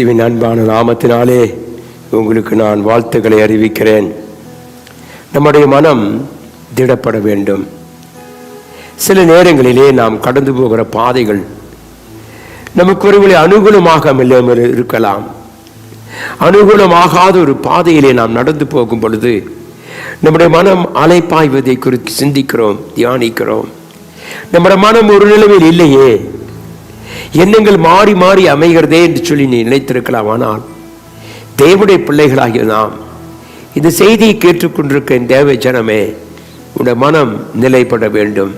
இவன் அன்பான நாமத்தினாலே உங்களுக்கு நான் வாழ்த்துக்களை அறிவிக்கிறேன். நம்முடைய மனம் திடப்பட வேண்டும். சில நேரங்களிலே நாம் கடந்து போகிற பாதைகள் நமக்கு ஒருவேளை அனுகூலமாக இருக்கலாம். அனுகூலமாகாத ஒரு பாதையிலே நாம் நடந்து போகும் பொழுது நம்முடைய மனம் அலைப்பாய்வதை குறித்து சிந்திக்கிறோம், தியானிக்கிறோம். நம்முடைய மனம் ஒரு நிலையில் இல்லையே, எண்ணங்கள் மாறி மாறி அமைகிறதே என்று சொல்லி நீ நினைத்திருக்கலாம். ஆனால் தேவனுடைய பிள்ளைகளாகிய நாம் இந்த செய்தியை கேட்டுக்கொண்டிருக்க தேவ ஜனமே, உடைய மனம் நிலைப்பட வேண்டும்.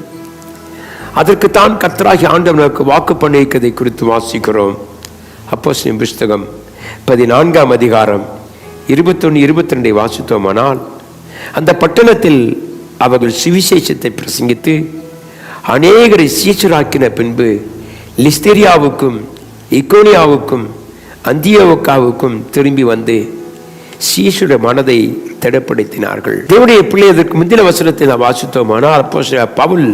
அதற்குத்தான் கர்த்தராகி ஆண்டவனுக்கு வாக்கு பண்ணியிருக்கதை குறித்து வாசிக்கிறோம். அப்போஸ்தலர் புத்தகம் 14ஆம் அதிகாரம் 21-22 வாசித்தோமானால், அந்த பட்டணத்தில் அவர்கள் சுவிசேஷத்தை பிரசங்கித்து அநேகரை சீஷராக்கின பின்பு லிஸ்திரியாவுக்கும் இக்கோனியாவுக்கும் அந்தியோக்காவுக்கும் திரும்பி வந்து சீஷருடைய மனதை திடப்படுத்தினார்கள். தேவனுடைய பிள்ளை அதற்கு முந்தின வசனத்தில் நாம் வாசித்தோமானால், அப்போஸ்தலர் பவுல்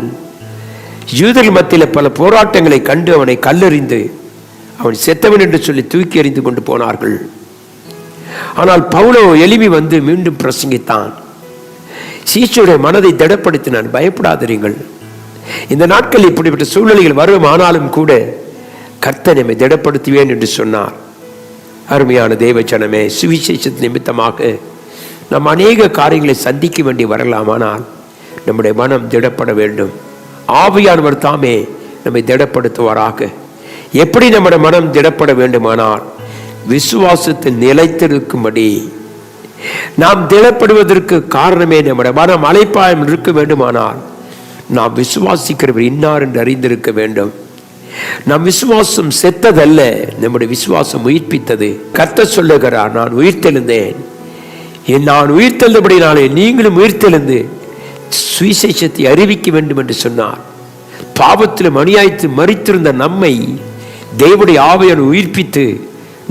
யூதர்கள் மத்தியில் பல போராட்டங்களை கண்டு அவனை கல்லெறிந்து அவன் செத்தவன் என்று சொல்லி தூக்கி எறிந்து கொண்டு போனார்கள். ஆனால் பவுலோ எழுப்பி வந்து மீண்டும் பிரசங்கித்தான். சீஷருடைய மனதை திடப்படுத்தினான். பயப்படாதீர்கள், இந்த நாட்கள் இப்படிப்பட்ட சூழ்நிலைகள் வரும், ஆனாலும் கூட கர்த்தர் நம்மை திடப்படுத்துவேன் என்று சொன்னார். அருமையான தேவ ஜனமே, சுவிசேஷ நிமித்தமாக நாம் அநேக காரியங்களை சந்திக்க வேண்டி வரலாம். ஆனால் நம்முடைய மனம் திடப்பட வேண்டும். ஆவியானவர் தாமே நம்மை திடப்படுத்துவாராக. எப்படி நம்முடைய மனம் திடப்பட வேண்டுமானால், விசுவாசத்தில் நிலைத்திருக்கும்படி. நாம் திடப்படுவதற்கு காரணமே நம்முடைய மனம் அலைப்பாயம் இருக்க வேண்டுமானால் நாம் விசுவாசிக்கிறவர் இன்னார் என்று அறிந்திருக்க வேண்டும். நம் விசுவாசம் செத்ததல்ல, நம்முடைய விசுவாசம் உயிர்ப்பித்தது. கர்த்தர் சொல்லுகிறார், நான் உயிர்த்தெழுந்தேன். நான் உயிர்த்தெழுந்தபடினாலே நீங்களும் உயிர்த்தெழுந்து சுவிசேஷத்தை அறிவிக்க வேண்டும் என்று சொன்னார். பாவத்திலும் அநியாயத்தில் மரித்திருந்த நம்மை தேவனுடைய ஆவியானவர் உயிர்ப்பித்து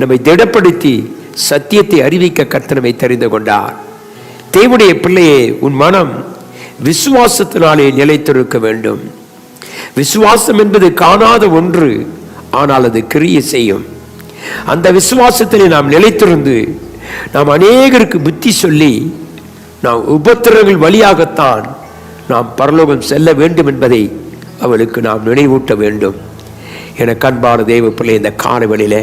நம்மை திடப்படுத்தி சத்தியத்தை அறிவிக்க கர்த்தர் நம்மை தெரிந்து கொண்டார். தேவனுடைய பிள்ளையே, உன் மனம் விசுவாசத்தினாலே நிலைத்திருக்க வேண்டும். விசுவாசம் என்பது காணாத ஒன்று, ஆனால் அது கிரியை செய்யும். அந்த விசுவாசத்திலே நாம் நிலைத்திருந்து நாம் அநேகருக்கு புத்தி சொல்லி நாம் உபத்திரங்கள் வழியாகத்தான் நாம் பரலோகம் செல்ல வேண்டும் என்பதை அவளுக்கு நாம் நினைவூட்ட வேண்டும். எனக்கு அன்பான தேவ பிள்ளை, இந்த காலவெளியில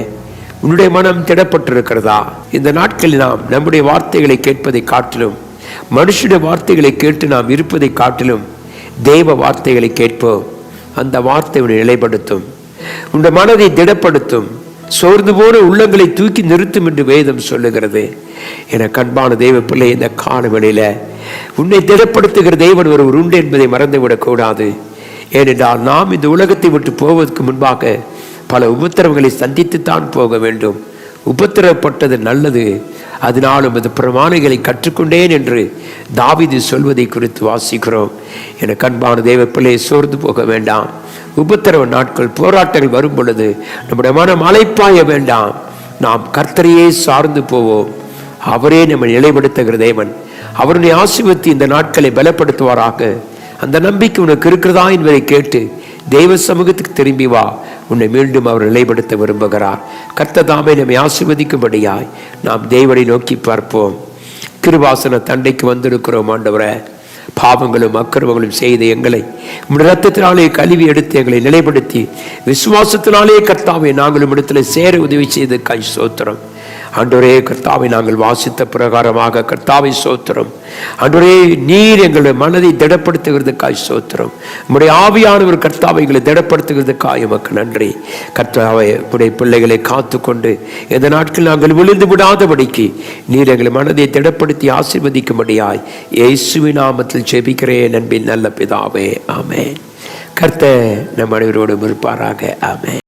உன்னுடைய மனம் திடப்பட்டிருக்கிறதா? இந்த நாட்களில் நாம் நம்முடைய வார்த்தைகளை கேட்பதை காட்டிலும், மனுஷனுடைய வார்த்தைகளை கேட்டு நாம் இருப்பதை காட்டிலும் தேவ வார்த்தைகளை கேட்போம். அந்த வார்த்தை உன்னை நிலைப்படுத்தும், உன்னுடைய மனதை திடப்படுத்தும், சோர்ந்து போன உள்ளங்களை தூக்கி நிறுத்தும் என்று வேதம் சொல்லுகிறது. எனக்கு அன்பான தேவ பிள்ளை, இந்த காலவெளியில உன்னை திடப்படுத்துகிற தேவன் ஒருவர் உண்டு என்பதை மறந்துவிடக் கூடாது. ஏனென்றால் நாம் இந்த உலகத்தை விட்டு போவதற்கு முன்பாக பல உபத்திரவங்களை சந்தித்துத்தான் போக வேண்டும். உபத்திரப்பட்டது நல்லது, அதனாலும் அது பிரமாணிகளை கற்றுக்கொண்டேன் என்று தாவீது சொல்வதை குறித்து வாசிக்கிறோம். எனக்கு அன்பான தேவ பிள்ளையை, சோர்ந்து போக வேண்டாம். உபத்திரவ நாட்கள், போராட்டங்கள் வரும் பொழுது நம்முடைய மனம் அலைப்பாய வேண்டாம். நாம் கர்த்தரையே சார்ந்து போவோம். அவரே நம்மை நிலைப்படுத்துகிற தேவன். அவருடைய ஆசீர்வதித்து இந்த நாட்களை பலப்படுத்துவாராக. அந்த நம்பிக்கை உனக்கு இருக்கிறதா என்பதை கேட்டு தெய்வ சமூகத்துக்கு திரும்பி வா. உன்னை மீண்டும் அவர் நிலைப்படுத்த விரும்புகிறார். கர்த்தர் தாமே நம்மை ஆசீர்வதிக்கும்படியாய் நாம் தேவனை நோக்கி பார்ப்போம். கிருபாசன தண்டைக்கு வந்திருக்கிறோம். ஆண்டவரே, பாவங்களும் அக்கிரமங்களும் செய்த எங்களை உம்முடைய இரத்தத்தினாலே கழுவி எடுத்து எங்களை நிலைப்படுத்தி விசுவாசத்தினாலே கர்த்தாவை நாங்கள் இடத்துல சேர உதவி செய்ததற்காய் ஸ்தோத்திரம். ஆண்டவரே, கர்த்தாவை நாங்கள் வாசித்த பிரகாரமாக கர்த்தாவை ஸ்தோத்திரம். ஆண்டவரே, நீர் எங்களுடைய மனதை திடப்படுத்துகிறதுக்காய் ஸ்தோத்திரம். உம்முடைய ஆவியானவர் கர்த்தாவை எங்களை திடப்படுத்துகிறதுக்காய் உமக்கு நன்றி. கர்த்தாவை உடைய பிள்ளைகளை காத்து கொண்டு இந்த நாட்கள் நாங்கள் விழுந்து விடாதபடிக்கு நீர் எங்களை மனதை திடப்படுத்தி ஆசீர்வதிக்கும்படியாய் இயேசுவின் நாமத்தில் ஜெபிக்கிறேன் அன்பின் நல்ல பிதாவே, ஆமென். கர்த்தர் நம் அனைவரோடும் இருப்பாராக. ஆமென்.